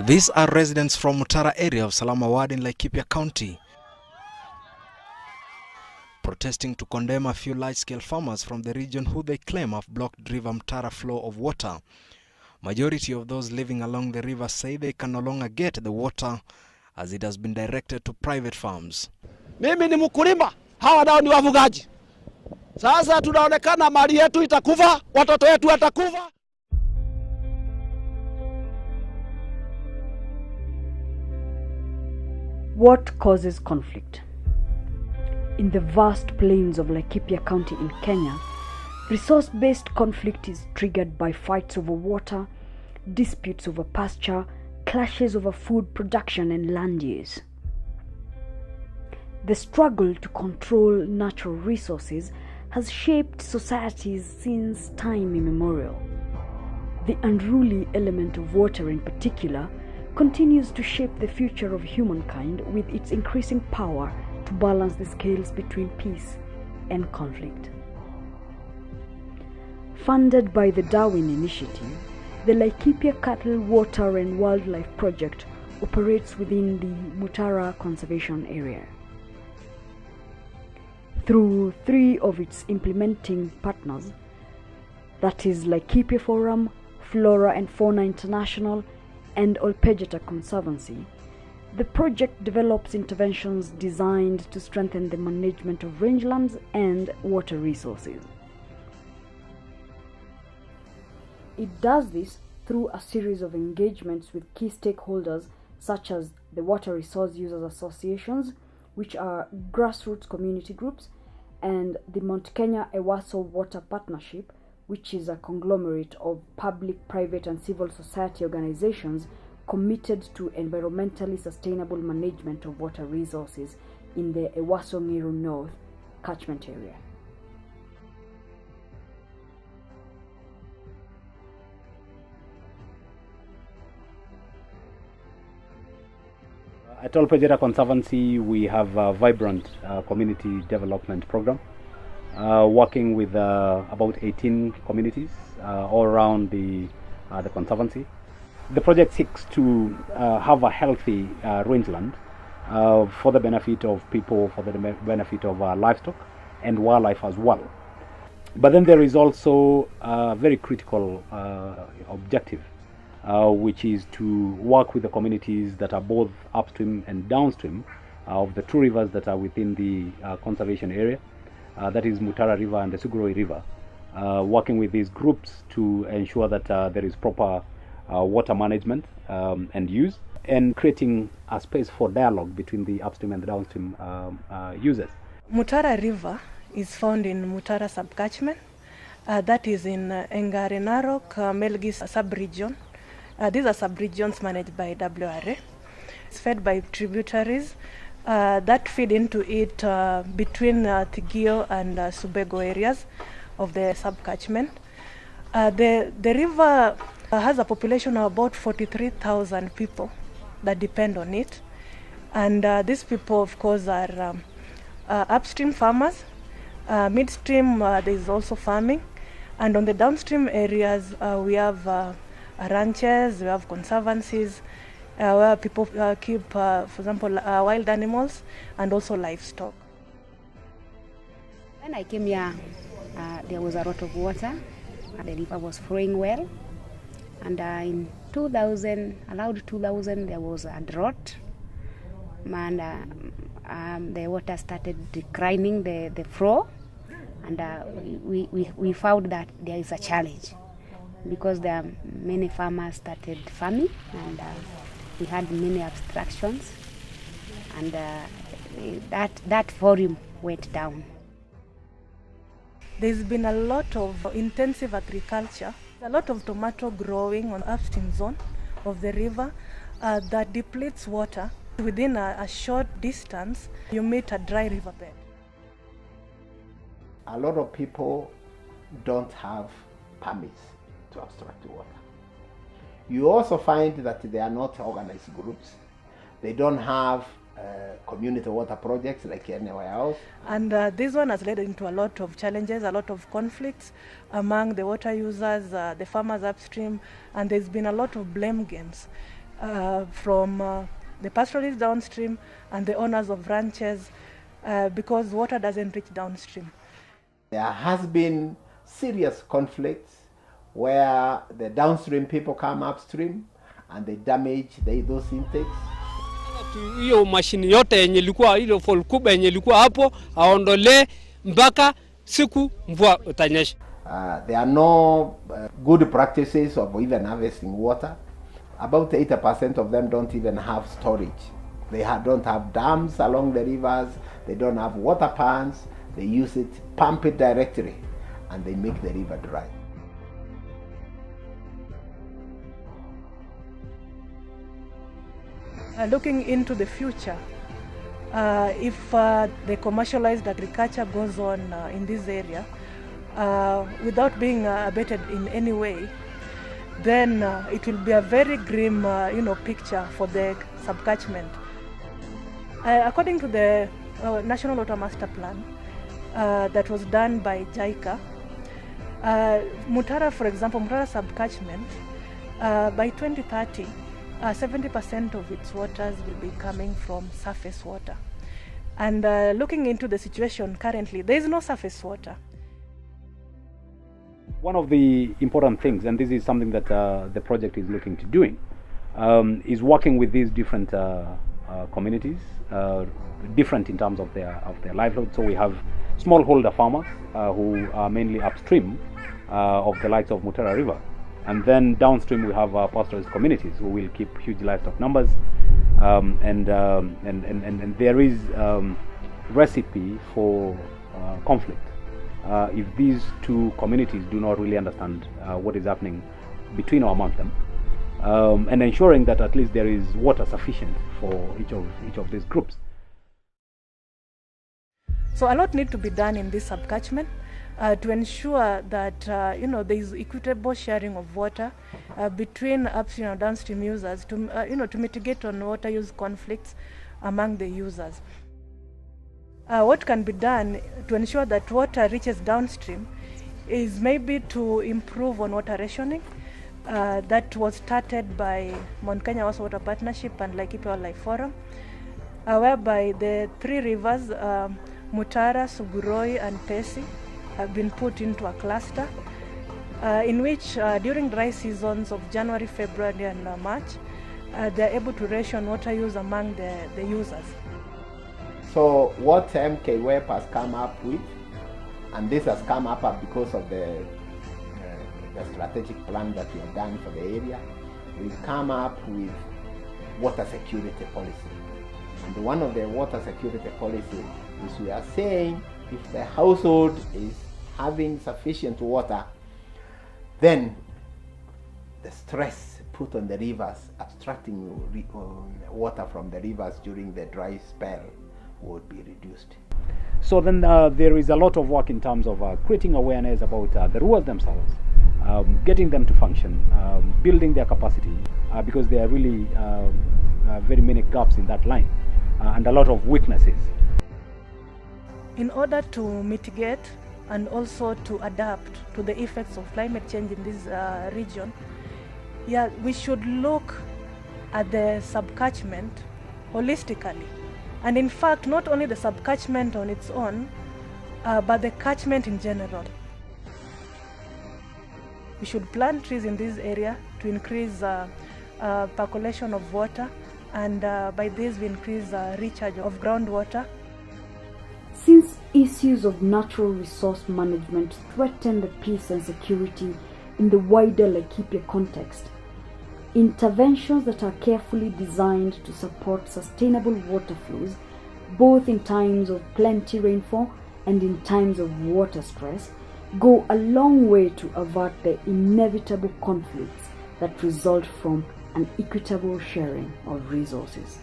These are residents from Mutara area of Salama Ward in Laikipia County, protesting to condemn a few large-scale farmers from the region who they claim have blocked River Mutara flow of water. Majority of those living along the river say they can no longer get the water as it has been directed to private farms. Mimi ni mkulima, hawa nao ni wafugaji. Sasa tunaonekana mali yetu itakufa, watoto wetu watakufa. What causes conflict? In the vast plains of Laikipia County in Kenya, resource-based conflict is triggered by fights over water, disputes over pasture, clashes over food production and land use. The struggle to control natural resources has shaped societies since time immemorial. The unruly element of water in particular continues to shape the future of humankind with its increasing power to balance the scales between peace and conflict. Funded by the Darwin Initiative, the Laikipia Cattle, Water and Wildlife Project operates within the Mutara Conservation Area. Through 3 of its implementing partners, that is Laikipia Forum, Flora and Fauna International, and Ol Pejeta Conservancy, the project develops interventions designed to strengthen the management of rangelands and water resources. It does this through a series of engagements with key stakeholders such as the Water Resource Users Associations, which are grassroots community groups, and the Mount Kenya Ewaso Water Partnership, which is a conglomerate of public, private and civil society organizations committed to environmentally sustainable management of water resources in the Ewaso Ngiru North catchment area. At Ol Pejeta Conservancy, we have a vibrant community development program, working with about 18 communities all around the Conservancy. The project seeks to have a healthy rangeland for the benefit of people, for the benefit of livestock and wildlife as well. But then there is also a very critical objective, which is to work with the communities that are both upstream and downstream of the 2 rivers that are within the conservation area, that is Mutara River and the Suguroi River, working with these groups to ensure that there is proper water management and use, and creating a space for dialogue between the upstream and the downstream users. Mutara River is found in Mutara sub-catchment, that is in Engarenarok, Melgis sub-region. These are sub-regions managed by WRA. It's fed by tributaries that feed into it between Tigio and Subego areas of the sub-catchment. The river has a population of about 43,000 people that depend on it. And these people, of course, are upstream farmers. Midstream, there is also farming. And on the downstream areas, we have ranches, we have conservancies, where people keep, for example, wild animals and also livestock. When I came here, there was a lot of water. The river was flowing well. And in 2000, around 2000, there was a drought. And the water started declining, the flow. And we found that there is a challenge, because there are many farmers started farming, and we had many obstructions, and that volume went down. There's been a lot of intensive agriculture, a lot of tomato growing on upstream zone of the river that depletes water. Within a short distance, you meet a dry riverbed. A lot of people don't have permits to abstract water. You also find that they are not organized groups. They don't have community water projects like anywhere else. And this one has led into a lot of challenges, a lot of conflicts among the water users, the farmers upstream, and there's been a lot of blame games. from the pastoralists downstream and the owners of ranches because water doesn't reach downstream. There has been serious conflicts where the downstream people come upstream and they damage those intakes. Hiyo mashini yote yenye ilikuwa ile fall kubwa yenye ilikuwa hapo aondolee mpaka siku mvua utanyesha. There are no good practices of even harvesting water. About 80% of them don't even have storage. They don't have dams along the rivers. They don't have water pans. They use it, pump it directly, and they make the river dry. Looking into the future, if the commercialized agriculture goes on in this area without being abated in any way, then it will be a very grim picture for the sub-catchment. According to the National Water Master Plan that was done by JICA, Mutara, for example, Mutara sub-catchment, by 2030, 70% of its waters will be coming from surface water. And looking into the situation currently, there is no surface water. One of the important things, and this is something that the project is looking to doing, is working with these different communities, different in terms of their livelihood. So we have smallholder farmers who are mainly upstream of the likes of Mutara River. And then downstream we have pastoralist communities who will keep huge livestock numbers, and there is recipe for conflict if these two communities do not really understand what is happening between or among them, and ensuring that at least there is water sufficient for each of these groups. So a lot need to be done in this sub-catchment to ensure that there is equitable sharing of water between upstream and downstream users to mitigate on water use conflicts among the users. What can be done to ensure that water reaches downstream is maybe to improve on water rationing. That was started by Mount Kenya Water Partnership and Laikipia Wildlife Forum, whereby the three rivers, Mutara, Suguroi and Pesi, have been put into a cluster in which during dry seasons of January, February and March, they are able to ration water use among the users. So what MK Web has come up with, and this has come up because of the strategic plan that we have done for the area, we've come up with water security policy. And one of the water security policy is we are saying if the household is having sufficient water, then the stress put on the rivers, abstracting water from the rivers during the dry spell, would be reduced. So then there is a lot of work in terms of creating awareness about the rurals themselves, getting them to function, building their capacity, because there are really very many gaps in that line and a lot of weaknesses. In order to mitigate and also to adapt to the effects of climate change in this region, we should look at the sub-catchment holistically. And in fact, not only the sub-catchment on its own, but the catchment in general. We should plant trees in this area to increase percolation of water, and by this we increase recharge of groundwater. Since issues of natural resource management threaten the peace and security in the wider Laikipia context, interventions that are carefully designed to support sustainable water flows, both in times of plenty rainfall and in times of water stress, go a long way to avert the inevitable conflicts that result from an equitable sharing of resources.